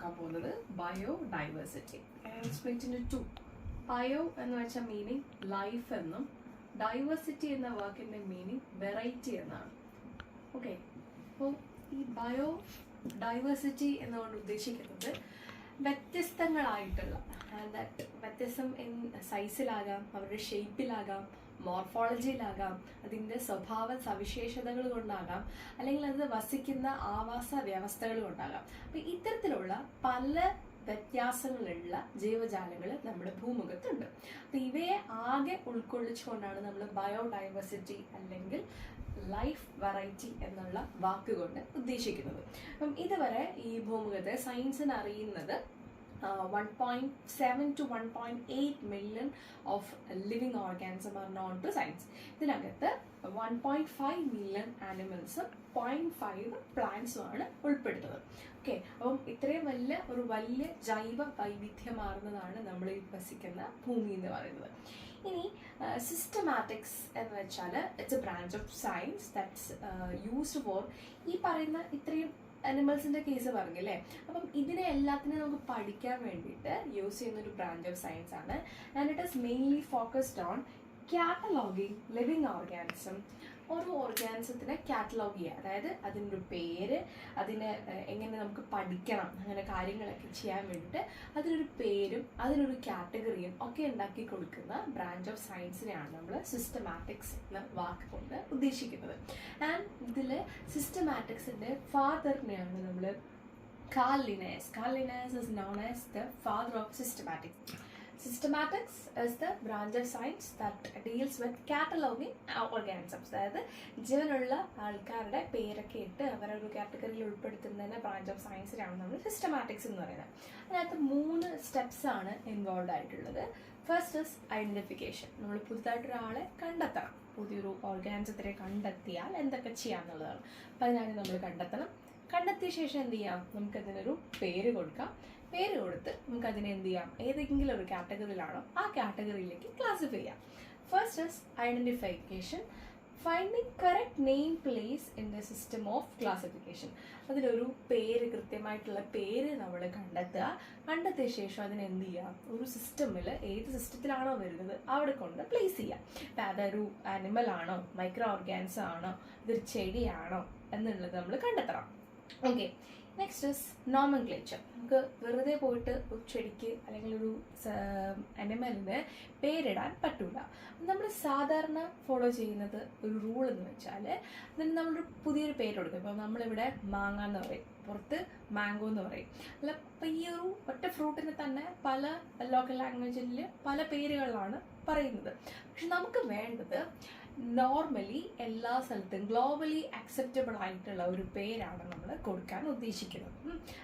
നോക്കാൻ പോകുന്നത് biodiversity. Split into two. Bio എന്ന് വെച്ചാൽ മീനിങ് ലൈഫ് എന്നും ഡൈവേഴ്സിറ്റി എന്ന വാക്കിൻ്റെ മീനിങ് വെറൈറ്റി എന്നാണ്. ഓക്കെ, അപ്പോൾ ഈ ബയോ ഡൈവേഴ്സിറ്റി എന്നുകൊണ്ട് ഉദ്ദേശിക്കുന്നത് വ്യത്യസ്തങ്ങളായിട്ടുള്ള വ്യത്യസ്തം സൈസിലാകാം, അവരുടെ ഷേപ്പിലാകാം, മോർഫോളജിയിലാകാം, അതിൻ്റെ സ്വഭാവ സവിശേഷതകൾ കൊണ്ടാകാം, അല്ലെങ്കിൽ അത് വസിക്കുന്ന ആവാസ വ്യവസ്ഥകൾ കൊണ്ടാകാം. അപ്പം ഇത്തരത്തിലുള്ള പല വ്യത്യാസങ്ങളുള്ള ജീവജാലങ്ങൾ നമ്മുടെ ഭൂമുഖത്തുണ്ട്. അപ്പം ഇവയെ ആകെ ഉൾക്കൊള്ളിച്ചുകൊണ്ടാണ് നമ്മൾ ബയോഡൈവേഴ്സിറ്റി അല്ലെങ്കിൽ ലൈഫ് വെറൈറ്റി എന്നുള്ള വാക്കുകൊണ്ട് ഉദ്ദേശിക്കുന്നത്. അപ്പം ഇതുവരെ ഈ ഭൂമുഖത്തെ സയൻസിന് അറിയുന്നത് 1.7 to 1.8 million of living organisms are known to science. ഇതിനകത്ത് 1.5 million animalസും 0.5 പ്ലാന്റ്സും ആണ് ഉൾപ്പെടുന്നത്. ഓക്കെ, അപ്പം ഇത്രയും വലിയ ജൈവ വൈവിധ്യമാർന്നതാണ് നമ്മൾ ഈ വസിക്കുന്ന ഭൂമി എന്ന് പറയുന്നത്. ഇനി സിസ്റ്റമാറ്റിക്സ് എന്ന് വെച്ചാൽ it's A branch of science that's used for ഈ പറയുന്ന ഇത്രയും അനിമൽസിൻ്റെ കേസ് പറഞ്ഞില്ലേ. അപ്പം ഇതിനെ എല്ലാത്തിനും നമുക്ക് പഠിക്കാൻ വേണ്ടിയിട്ട് യൂസ് ചെയ്യുന്ന ഒരു ബ്രാഞ്ച് ഓഫ് സയൻസ് ആണ്. And it is mainly focused on cataloguing living organism. ഓരോ ഓർഗാനിസത്തിനെ കാറ്റലോഗ് ചെയ്യുക, അതായത് അതിനൊരു പേര്, അതിനെ എങ്ങനെ നമുക്ക് പഠിക്കണം, അങ്ങനെ കാര്യങ്ങളൊക്കെ ചെയ്യാൻ വേണ്ടിയിട്ട് അതിനൊരു പേരും അതിനൊരു കാറ്റഗറിയും ഒക്കെ ഉണ്ടാക്കി കൊടുക്കുന്ന ബ്രാഞ്ച് ഓഫ് സയൻസിനെയാണ് നമ്മൾ സിസ്റ്റമാറ്റിക്സ് എന്ന വാക്ക് കൊണ്ട് ഉദ്ദേശിക്കുന്നത്. ആൻഡ് ഇതിൽ സിസ്റ്റമാറ്റിക്സിൻ്റെ ഫാദറിനെയാണ് നമ്മൾ Karl Linnaeus. Karl Linnaeus is known as the father of systematics. Systematics is the branch of science that deals with cataloging organisms. അതായത് ജീവനുള്ള ആൾക്കാരുടെ പേരൊക്കെ ഇട്ട് അവരൊരു കാറ്റഗറിയിൽ ഉൾപ്പെടുത്തുന്നതിന് ബ്രാഞ്ച് ഓഫ് സയൻസിനാണ് നമ്മൾ സിസ്റ്റമാറ്റിക്സ് എന്ന് പറയുന്നത്. അതിനകത്ത് 3 സ്റ്റെപ്സ് ആണ് ഇൻവോൾവ് ആയിട്ടുള്ളത്. First is identification. നമ്മൾ പുതുതായിട്ടൊരാളെ കണ്ടെത്തണം. പുതിയൊരു ഓർഗാനിസത്തിനെ കണ്ടെത്തിയാൽ എന്തൊക്കെ ചെയ്യാന്നുള്ളതാണ്. അപ്പം അതിനാണ് നമ്മൾ കണ്ടെത്തണം. കണ്ടെത്തിയ ശേഷം എന്ത് ചെയ്യാം, നമുക്കതിനൊരു പേര് കൊടുക്കാം. പേര് കൊടുത്ത് നമുക്കതിനെ എന്ത് ചെയ്യാം, ഏതെങ്കിലും ഒരു കാറ്റഗറിയിലാണോ ആ കാറ്റഗറിയിലേക്ക് ക്ലാസിഫൈ ചെയ്യാം. First is identification. Finding correct name place in the system of classification. അതിലൊരു പേര്, കൃത്യമായിട്ടുള്ള പേര് നമ്മൾ കണ്ടെത്തിയ ശേഷം അതിനെ എന്ത് ചെയ്യാം, ഒരു സിസ്റ്റമിൽ ഏത് സിസ്റ്റത്തിലാണോ വരുന്നത് അവിടെ കൊണ്ട് പ്ലേസ് ചെയ്യാം. ഇപ്പം അതൊരു ആനിമൽ ആണോ, മൈക്രോ ഓർഗാനിസം ആണോ, ഇതൊരു ചെടിയാണോ എന്നുള്ളത് നമ്മൾ കണ്ടെത്തണം. Okay, next is nomenclature. നമുക്ക് വെറുതെ പോയിട്ട് ഒരു ചെടിക്ക് അല്ലെങ്കിൽ ഒരു അനിമലിന് പേരിടാൻ പറ്റൂല. നമ്മൾ സാധാരണ ഫോളോ ചെയ്യുന്നത് ഒരു റൂൾ എന്ന് വെച്ചാൽ അതിന് നമ്മളൊരു പുതിയൊരു പേര് കൊടുക്കും. ഇപ്പോൾ നമ്മളിവിടെ മാങ്ങ എന്ന് പറയും, പുറത്ത് മാംഗോ എന്ന് പറയും. അല്ല, ഇപ്പം ഈ ഒരു ഒറ്റ ഫ്രൂട്ടിന് തന്നെ പല ലോക്കൽ ലാംഗ്വേജിൽ പല പേരുകളിലാണ് പറയുന്നത്. പക്ഷെ നമുക്ക് വേണ്ടത് നോർമലി എല്ലാ സ്ഥലത്തും ഗ്ലോബലി അക്സെപ്റ്റബിൾ ആയിട്ടുള്ള ഒരു പേരാണ് നമ്മൾ കൊടുക്കാൻ ഉദ്ദേശിക്കുന്നത്.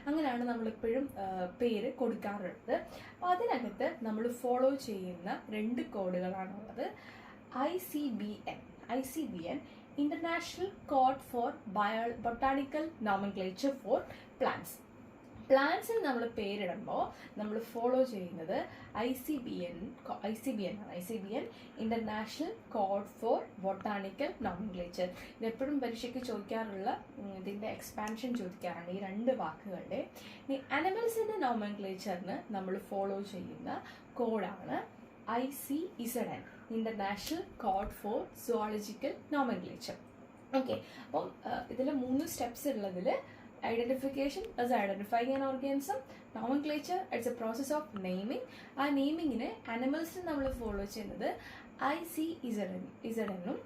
അങ്ങനെയാണ് നമ്മളിപ്പോഴും പേര് കൊടുക്കാറുള്ളത്. അപ്പോൾ അതിനകത്ത് നമ്മൾ ഫോളോ ചെയ്യുന്ന 2 കോഡുകളാണുള്ളത്. ICBN International Code for Botanical Nomenclature for Plants. പ്ലാന്റ്സിന് നമ്മൾ പേരിടുമ്പോൾ നമ്മൾ ഫോളോ ചെയ്യുന്നത് ICBN international code for botanical nomenclature. ഇതെപ്പോഴും പരീക്ഷയ്ക്ക് ചോദിക്കാറുള്ള ഇതിൻ്റെ എക്സ്പാൻഷൻ ചോദിക്കാറുണ്ട് ഈ 2 വാക്കുകളുടെ. ഇനി അനിമൽസിൻ്റെ നോമൻക്ലേച്ചറിന് നമ്മൾ ഫോളോ ചെയ്യുന്ന കോഡാണ് ICZN international code for zoological nomenclature. Okay, അപ്പം ഇതിൽ 3 സ്റ്റെപ്സ് ഉള്ളതിൽ identification is identifying an organism. Nomenclature it's a process of naming. ആ നെയിമിങ്ങിന് അനിമൽസിന് നമ്മൾ ഫോളോ ചെയ്യുന്നത് ICZN-ഉം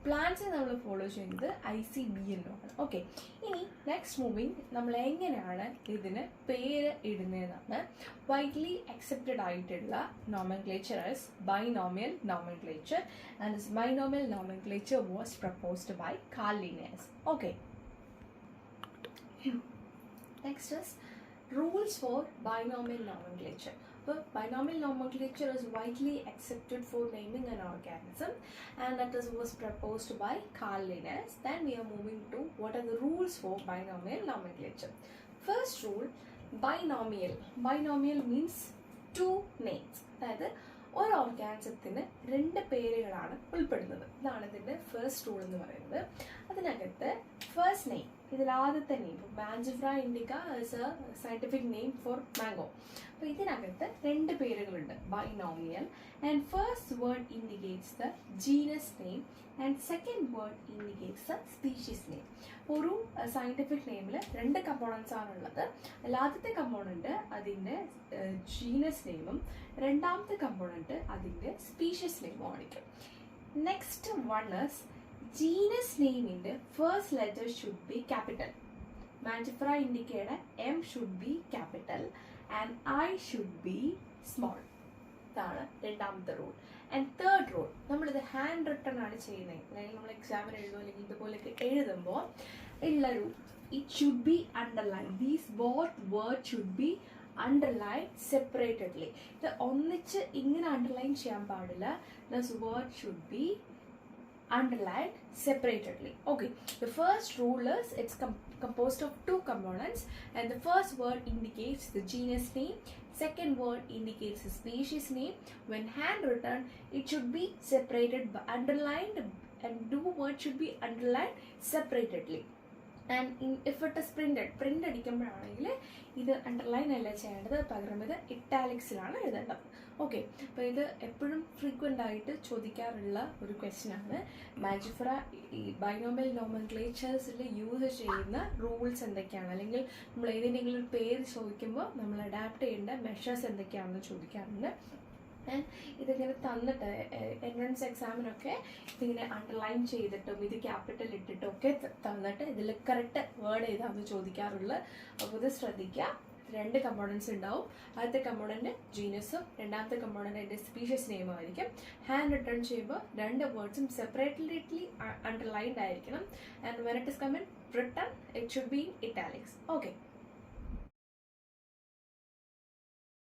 പ്ലാന്റ്സിന് നമ്മൾ ഫോളോ ചെയ്യുന്നത് ICBN-ഉമാണ്. ഓക്കെ, ഇനി നെക്സ്റ്റ് മൂവിങ് നമ്മൾ എങ്ങനെയാണ് ഇതിന് പേര് ഇടുന്നതെന്നാണ്. വൈഡ്ലി അക്സെപ്റ്റഡ് ആയിട്ടുള്ള nomenclature is binomial nomenclature and this binomial nomenclature was proposed by Carl Linnaeus. Okay, next is rules for binomial nomenclature. So binomial nomenclature is widely accepted for naming an organism and that was proposed by Carl Linnaeus. Then we are moving to what are the rules for binomial nomenclature. First rule, binomial means 2 names. അതായത് ഒരു ഓർഗാനിസത്തിന് 2 പേരുകളാണ് ഉൾപ്പെടുന്നത്. ഇതാണ് ഇതിൻ്റെ first rule എന്ന് പറയുന്നത്. അതിനകത്ത് first ഇതിൽ ആദ്യത്തെ name Mangifera indica is a scientific name for mango. അപ്പോൾ ഇതിനകത്ത് രണ്ട് പേരുകളുണ്ട്, binomial. And first word indicates the genus name and second word indicates the species name. ഒരു സയൻറ്റിഫിക് നെയിമിൽ രണ്ട് കമ്പോണൻസ് ആണുള്ളത്. ആദ്യത്തെ കമ്പോണൻറ്റ് അതിൻ്റെ ജീനസ് നെയിമും രണ്ടാമത്തെ കമ്പോണൻറ്റ് അതിൻ്റെ സ്പീഷീസ് നെയിമും ആയിരിക്കും. നെക്സ്റ്റ് വൺ ഇസ് ജീനസ് നെയിമിൻ്റെ first letter should be capital. Mangifera ഇൻഡിക്കയുടെ M should be capital and I should be small. ഇതാണ് രണ്ടാമത്തെ റൂൾ. ആൻഡ് തേർഡ് റൂൾ, നമ്മളിത് ഹാൻഡ് റിട്ടൺ ആണ് ചെയ്യുന്നത്, അല്ലെങ്കിൽ നമ്മൾ എക്സാമിന് എഴുതുമോ അല്ലെങ്കിൽ ഇതുപോലെയൊക്കെ എഴുതുമ്പോൾ ഉള്ളൊരു it should B underline. These both word should be underline separately. ഇത് ഒന്നിച്ച് ഇങ്ങനെ അണ്ടർലൈൻ ചെയ്യാൻ പാടില്ല. This word should be underlined separately. Okay, the first rule is it's composed of two components, and the first word indicates the genus name, second word indicates the species name. When handwritten, it should be separated by underlined, and two words should be underlined separately. And if it is print അടിക്കുമ്പോഴാണെങ്കിൽ ഇത് underline അല്ല ചെയ്യേണ്ടത്, പകരം ഇത് ഇറ്റാലിക്സിലാണ് എഴുതേണ്ടത്. Okay, അപ്പോൾ ഇത് എപ്പോഴും ഫ്രീക്വൻ്റ് ആയിട്ട് ചോദിക്കാറുള്ള ഒരു ക്വസ്റ്റ്യനാണ്. മാഞ്ചിഫ്ര ഈ ബൈനോമിയൽ നോമൻക്ലേച്ചേഴ്സിൽ യൂസ് ചെയ്യുന്ന റൂൾസ് എന്തൊക്കെയാണ്, അല്ലെങ്കിൽ നമ്മൾ ഏതെങ്കിലും ഒരു പേര് ചോദിക്കുമ്പോൾ നമ്മൾ അഡാപ്റ്റ് ചെയ്യേണ്ട മെഷേഴ്സ് എന്തൊക്കെയാണെന്ന് ചോദിക്കാറുണ്ട്. ആൻഡ് ഇതിങ്ങനെ തന്നിട്ട് എൻട്രൻസ് എക്സാമിനൊക്കെ ഇതിങ്ങനെ അണ്ടർലൈൻ ചെയ്തിട്ടും ഇത് ക്യാപിറ്റൽ ഇട്ടിട്ടും ഒക്കെ തന്നിട്ട് ഇതിൽ കറക്റ്റ് വേർഡ് ഏതാണെന്ന് ചോദിക്കാറുള്ളത്. അപ്പോൾ ഇത് ശ്രദ്ധിക്കുക. രണ്ട് കമ്പോണൻസ് ഉണ്ടാവും. ആദ്യത്തെ കമ്പോണൻറ്റ് ജീനസും രണ്ടാമത്തെ കമ്പോണൻറ്റ് അതിൻ്റെ സ്പീഷ്യസ് നെയിം ആയിരിക്കും. ഹാൻഡ് റിട്ടേൺ ചെയ്യുമ്പോൾ രണ്ട് വേർഡ്സും സെപ്പറേറ്റ്ലി അണ്ടർലൈൻഡ് ആയിരിക്കണം. And when it is come in written it should be in italics. Okay.